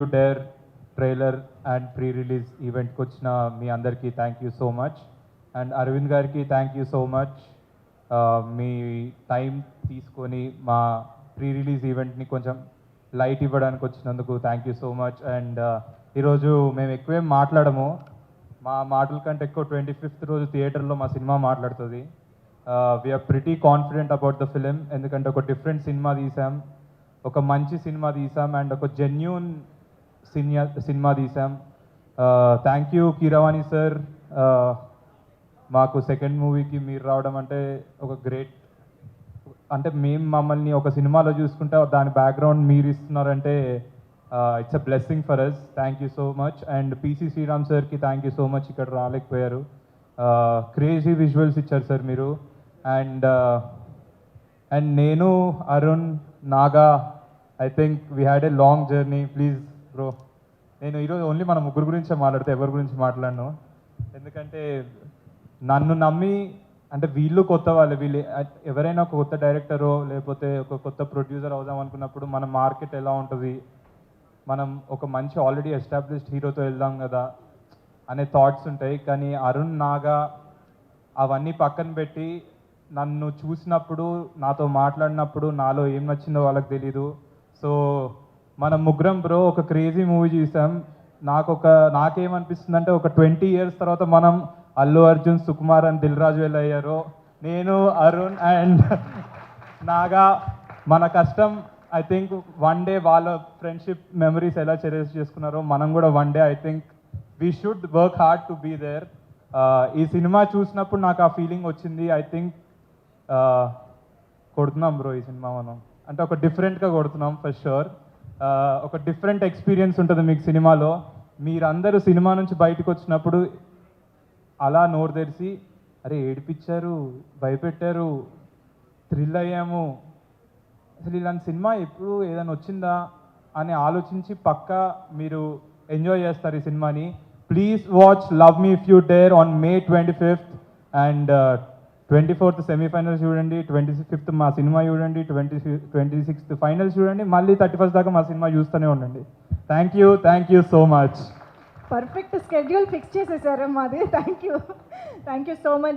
Dare trailer and pre release ఈవెంట్కి వచ్చిన మీ అందరికీ thank you so much. And Aravind గారికి థ్యాంక్ యూ సో మచ్. మీ టైం తీసుకొని మా ప్రీ రిలీజ్ ఈవెంట్ని కొంచెం లైట్ ఇవ్వడానికి వచ్చినందుకు thank you so much. And ఈరోజు మేము ఎక్కువేం మాట్లాడము, మా మాటల కంటే ఎక్కువ 25th రోజు థియేటర్లో మా సినిమా మాట్లాడుతుంది. We're pretty confident about the film, ఎందుకంటే ఒక డిఫరెంట్ సినిమా తీసాం, ఒక మంచి సినిమా తీసాం అండ్ ఒక జెన్యూన్ సినిమా తీసాం. థ్యాంక్ యూ కీరవాణి సార్, మాకు సెకండ్ మూవీకి మీరు రావడం అంటే ఒక గ్రేట్, అంటే మేము మమ్మల్ని ఒక సినిమాలో చూసుకుంటే దాని బ్యాక్గ్రౌండ్ మీరు ఇస్తున్నారంటే it's a blessing for us. Thank you so much. And PC Sriram సార్కి థ్యాంక్ యూ సో మచ్, ఇక్కడ రాలేకపోయారు. క్రేజీ విజువల్స్ ఇచ్చారు సార్ మీరు. అండ్ నేను, Arun, Naga, I think we had a long journey. Please bro, నేను ఈరోజు ఓన్లీ మన ముగ్గురు గురించే మాట్లాడితే ఎవరి గురించి మాట్లాడను, ఎందుకంటే నన్ను నమ్మి, అంటే వీళ్ళు కొత్త వాళ్ళు, వీళ్ళు ఎవరైనా ఒక కొత్త డైరెక్టరో లేకపోతే ఒక కొత్త ప్రొడ్యూసర్ అవుదాం అనుకున్నప్పుడు మన మార్కెట్ ఎలా ఉంటుంది, మనం ఒక మంచి ఆల్రెడీ ఎస్టాబ్లిష్డ్ హీరోతో వెళ్దాం కదా అనే థాట్స్ ఉంటాయి. కానీ అరుణ్, నాగా అవన్నీ పక్కన పెట్టి నన్ను చూసినప్పుడు, నాతో మాట్లాడినప్పుడు నాలో ఏం నచ్చిందో వాళ్ళకి తెలీదు. సో మనం ముగ్గురం బ్రో ఒక క్రేజీ మూవీ చూసాం. నాకేమనిపిస్తుంది అంటే ఒక 20 years తర్వాత మనం అల్లు అర్జున్, సుకుమార్ అండ్ దిల్ రాజు ఎలా అయ్యారో, నేను, అరుణ్ అండ్ నాగా మన కష్టం, ఐ థింక్ వన్ డే వాళ్ళ ఫ్రెండ్షిప్ మెమరీస్ ఎలా చెరిష్ చేసుకున్నారో మనం కూడా one day I think we should work hard to be there. ఈ సినిమా చూసినప్పుడు నాకు ఆ ఫీలింగ్ వచ్చింది. ఐ థింక్ కొడుతున్నాం బ్రో ఈ సినిమా మనం, అంటే ఒక డిఫరెంట్గా కొడుతున్నాం ఫర్ షూర్. ఒక డిఫరెంట్ ఎక్స్పీరియన్స్ ఉంటుంది మీకు సినిమాలో. మీరందరూ సినిమా నుంచి బయటకు వచ్చినప్పుడు అలా నోరు తెరిచి అరే ఏడిపించారు, భయపెట్టారు, థ్రిల్ అయ్యాము, అసలు ఇలాంటి సినిమా ఎప్పుడు ఏదైనా వచ్చిందా అని ఆలోచించి పక్కా మీరు ఎంజాయ్ చేస్తారు ఈ సినిమాని. Please watch love me if you dare on May 25th and 24th semifinals చూడండి, 25th మా సినిమా చూడండి, 26th ఫైనల్స్ చూడండి, మళ్ళీ 31st దాకా మా సినిమా చూస్తూనే ఉండండి. Thank you so much. Perfect schedule fix చేసేసారు మాది. Thank you so much.